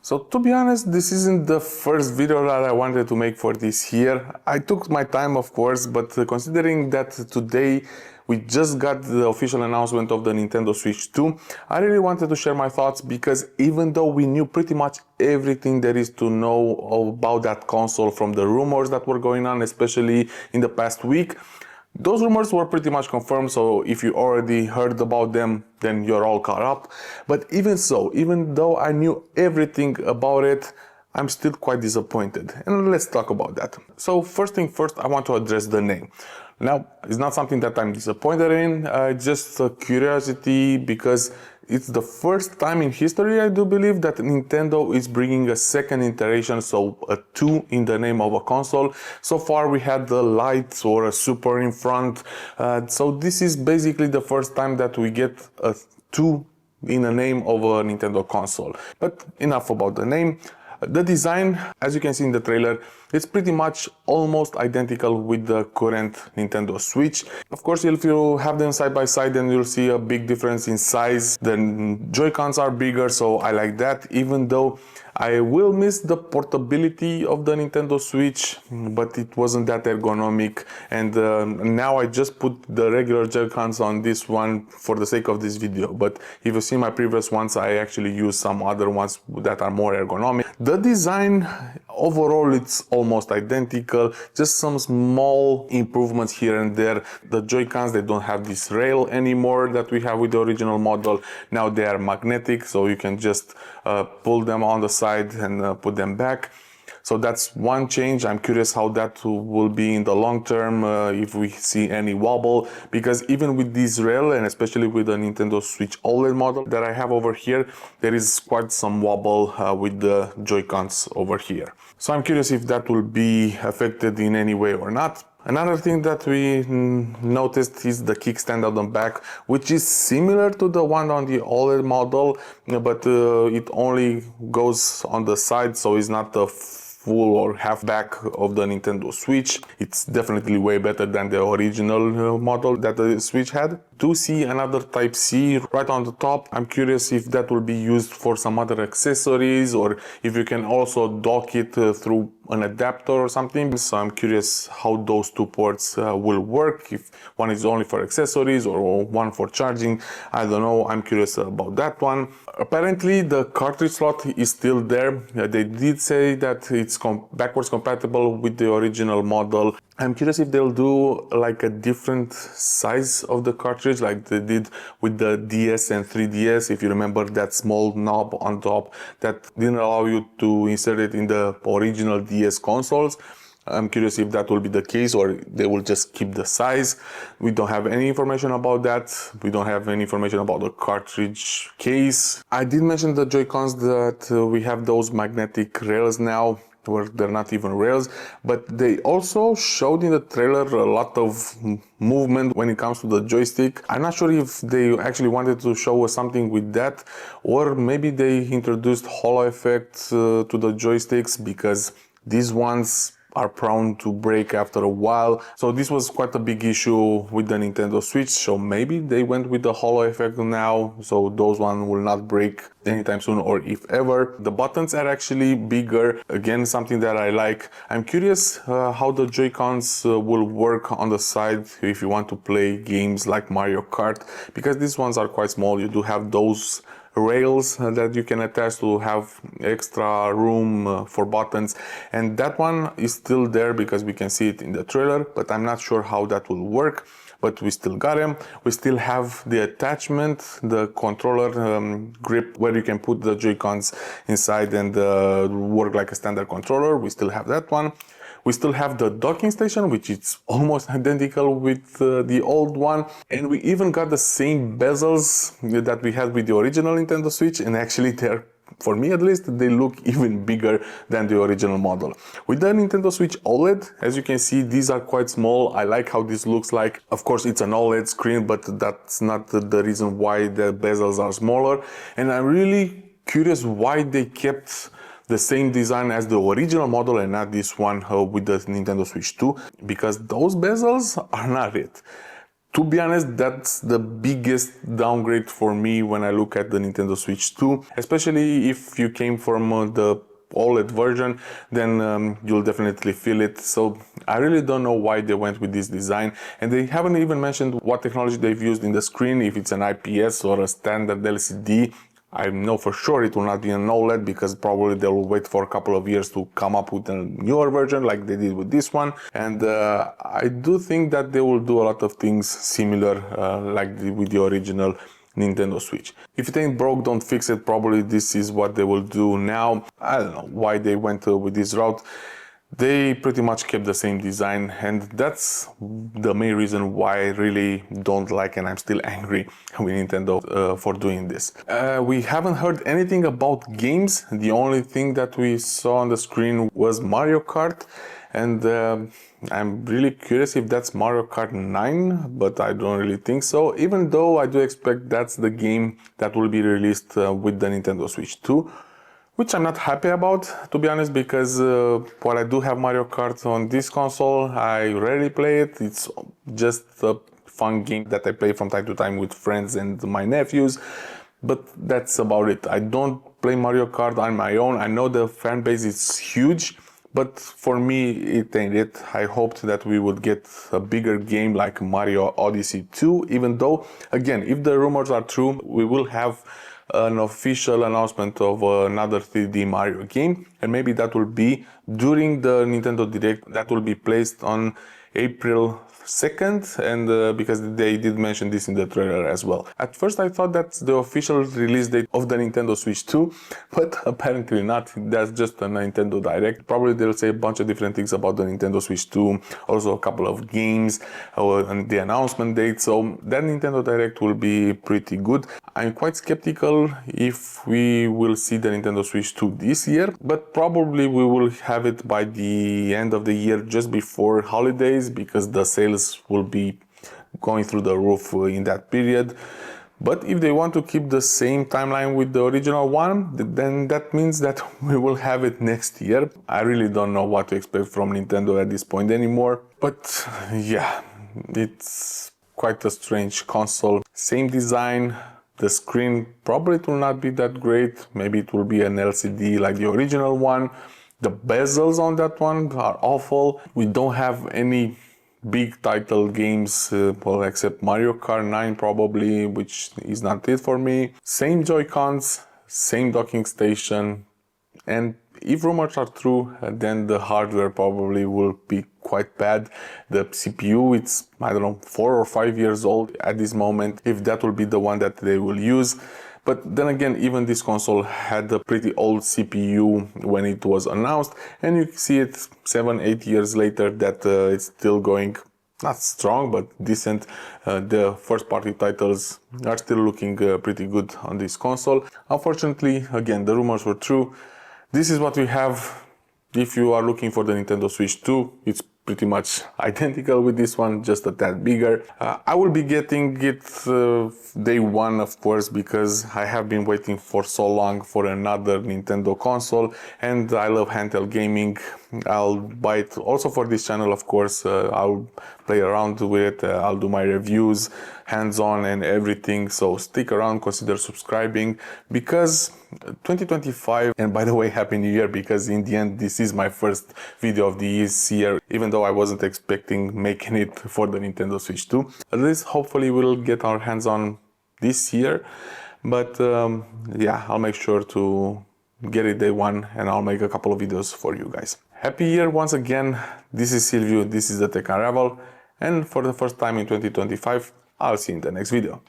So to be honest, this isn't the first video that I wanted to make for this year. I took my time, of course, but considering that today we just got the official announcement of the Nintendo Switch 2, I really wanted to share my thoughts because even though we knew pretty much everything there is to know about that console from the rumors that were going on, especially in the past week, those rumors were pretty much confirmed, so if you already heard about them, then you're all caught up. But even so, even though I knew everything about it, I'm still quite disappointed. And let's talk about that. So first thing first, I want to address the name. Now, it's not something that I'm disappointed in, just a curiosity because it's the first time in history, I do believe, that Nintendo is bringing a second iteration, so a 2 in the name of a console. So far we had the Lite or a Super in front, so this is basically the first time that we get a 2 in the name of a Nintendo console. But enough about the name. The design, as you can see in the trailer, it's pretty much almost identical with the current Nintendo Switch. Of course, if you have them side by side, then you'll see a big difference in size. The Joy-Cons are bigger, so I like that, even though I will miss the portability of the Nintendo Switch, but it wasn't that ergonomic. And now I just put the regular Joy-Cons on this one for the sake of this video. But if you see my previous ones, I actually use some other ones that are more ergonomic. The design, overall, it's almost identical, just some small improvements here and there. The Joy-Cons, they don't have this rail anymore that we have with the original model. Now they are magnetic, so you can just pull them on the side and put them back. So that's one change. I'm curious how that will be in the long term, if we see any wobble, because even with this rail, and especially with the Nintendo Switch OLED model that I have over here, there is quite some wobble with the Joy-Cons over here. So I'm curious if that will be affected in any way or not. Another thing that we noticed is the kickstand on the back, which is similar to the one on the OLED model, but it only goes on the side, so it's not the full or half back of the Nintendo Switch. It's definitely way better than the original model that the Switch had. Do see another Type-C right on the top. I'm curious if that will be used for some other accessories or if you can also dock it through an adapter or something. So I'm curious how those two ports will work, if one is only for accessories or one for charging. I don't know, I'm curious about that one. Apparently the cartridge slot is still there. They did say that it's backwards compatible with the original model. I'm curious if they'll do like a different size of the cartridge like they did with the DS and 3DS. If you remember that small knob on top that didn't allow you to insert it in the original DS consoles. I'm curious if that will be the case or they will just keep the size. We don't have any information about that. We don't have any information about the cartridge case. I did mention the Joy-Cons that we have those magnetic rails now, where they're not even rails, but they also showed in the trailer a lot of movement when it comes to the joystick. I'm not sure if they actually wanted to show us something with that, or maybe they introduced halo effects to the joysticks, because these ones are prone to break after a while. So this was quite a big issue with the Nintendo Switch, so maybe they went with the halo effect now, so those ones will not break anytime soon, or if ever. The buttons are actually bigger, again something that I like. I'm curious how the Joy-Cons will work on the side if you want to play games like Mario Kart, because these ones are quite small. You do have those rails that you can attach to have extra room for buttons, and that one is still there because we can see it in the trailer, but I'm not sure how that will work. But we still got them. We still have the attachment, the controller grip, where you can put the Joy-Cons inside and work like a standard controller. We still have that one. We still have the docking station, which is almost identical with the old one. And we even got the same bezels that we had with the original Nintendo Switch, and actually they're, for me at least, they look even bigger than the original model. With the Nintendo Switch OLED, as you can see, these are quite small. I like how this looks like. Of course, it's an OLED screen, but that's not the reason why the bezels are smaller. And I'm really curious why they kept the same design as the original model and not this one with the Nintendo Switch 2, because those bezels are not it. To be honest, that's the biggest downgrade for me when I look at the Nintendo Switch 2, especially if you came from the OLED version, then you'll definitely feel it. So I really don't know why they went with this design, and they haven't even mentioned what technology they've used in the screen, if it's an IPS or a standard LCD. I know for sure it will not be an OLED, because probably they will wait for a couple of years to come up with a newer version like they did with this one. And I do think that they will do a lot of things similar with the original Nintendo Switch. If it ain't broke, don't fix it. Probably this is what they will do now. I don't know why they went with this route. They pretty much kept the same design, and that's the main reason why I really don't like, and I'm still angry with Nintendo for doing this. We haven't heard anything about games. The only thing that we saw on the screen was Mario Kart, and I'm really curious if that's Mario Kart 9, but I don't really think so, even though I do expect that's the game that will be released with the Nintendo Switch 2. Which I'm not happy about, to be honest, because while I do have Mario Kart on this console, I rarely play it. It's just a fun game that I play from time to time with friends and my nephews, but that's about it. I don't play Mario Kart on my own. I know the fan base is huge, but for me, it ain't it. I hoped that we would get a bigger game like Mario Odyssey 2, even though, again, if the rumors are true, we will have an official announcement of another 3D Mario game, and maybe that will be during the Nintendo Direct that will be placed on April 2nd, and because they did mention this in the trailer as well. At first I thought that's the official release date of the Nintendo Switch 2, but apparently not. That's just a Nintendo Direct. Probably they'll say a bunch of different things about the Nintendo Switch 2, also a couple of games, and the announcement date, so that Nintendo Direct will be pretty good. I'm quite skeptical if we will see the Nintendo Switch 2 this year, but probably we will have it by the end of the year, just before holidays, because the sales will be going through the roof in that period. But if they want to keep the same timeline with the original one, then that means that we will have it next year. I really don't know what to expect from Nintendo at this point anymore. But yeah, it's quite a strange console. Same design. The screen probably will not be that great. Maybe it will be an LCD like the original one. The bezels on that one are awful. We don't have any big title games, well, except Mario Kart 9 probably, which is not it for me. Same Joy-Cons, same docking station, and if rumors are true, then the hardware probably will be quite bad. The CPU, it's, I don't know, 4 or 5 years old at this moment, if that will be the one that they will use. But then again, even this console had a pretty old CPU when it was announced, and you see it 7-8 years later that it's still going, not strong, but decent. The first party titles are still looking pretty good on this console. Unfortunately, again, the rumors were true. This is what we have. If you are looking for the Nintendo Switch 2, it's pretty much identical with this one, just a tad bigger. I will be getting it day one, of course, because I have been waiting for so long for another Nintendo console, and I love handheld gaming. I'll buy it also for this channel, of course. I'll play around with it, I'll do my reviews, hands-on and everything, so stick around, consider subscribing, because 2025, and by the way, Happy New Year, because in the end this is my first video of this year, even though I wasn't expecting making it for the Nintendo Switch 2. At least hopefully we'll get our hands on this year, but yeah, I'll make sure to get it day one, and I'll make a couple of videos for you guys. Happy year once again. This is Silviu, this is the Tech Unravel, and for the first time in 2025, I'll see you in the next video.